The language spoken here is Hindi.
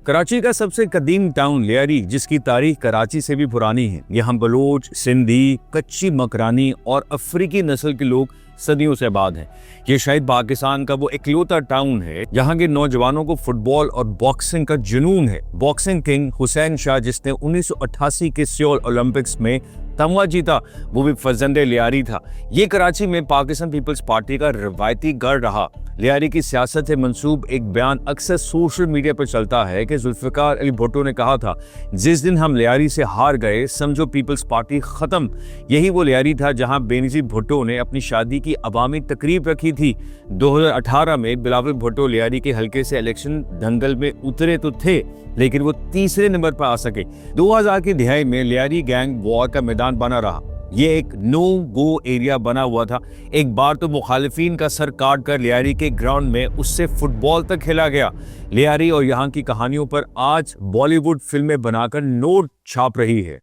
कराची का सबसे कदीम टाउन लियारी, जिसकी तारीख कराची से भी पुरानी है। यहाँ बलोच, सिंधी, कच्ची मकरानी और अफ्रीकी नस्ल के लोग सदियों से आबाद हैं। ये शायद पाकिस्तान का वो इकलौता टाउन है जहाँ के नौजवानों को फुटबॉल और बॉक्सिंग का जुनून है। बॉक्सिंग किंग हुसैन शाह, जिसने 1988 के सियोल ओलंपिक्स में तमगा जीता, वो भी फजंदे लियारी था। ये कराची में पाकिस्तान पीपल्स पार्टी का रवायती गढ़ रहा। लियारी की सियासत से मंसूब एक बयान अक्सर सोशल मीडिया पर चलता है कि जुल्फिकार अली भुट्टो ने कहा था, जिस दिन हम लियारी से हार गए समझो पीपल्स पार्टी खत्म। यही वो लियारी था जहां बेनजीर भुट्टो ने अपनी शादी की अवामी तकरीब रखी थी। 2018 में बिलावल भुट्टो लियारी के हल्के से इलेक्शन दंगल में उतरे तो थे, लेकिन वो तीसरे नंबर पर आ सके। 2000 की दिहाई में लियारी गैंग वॉर का मैदान बना रहा। ये एक नो गो एरिया बना हुआ था। एक बार तो मुखालिफिन का सर काट कर लियारी के ग्राउंड में उससे फुटबॉल तक खेला गया। लियारी और यहाँ की कहानियों पर आज बॉलीवुड फिल्में बनाकर नोट छाप रही है।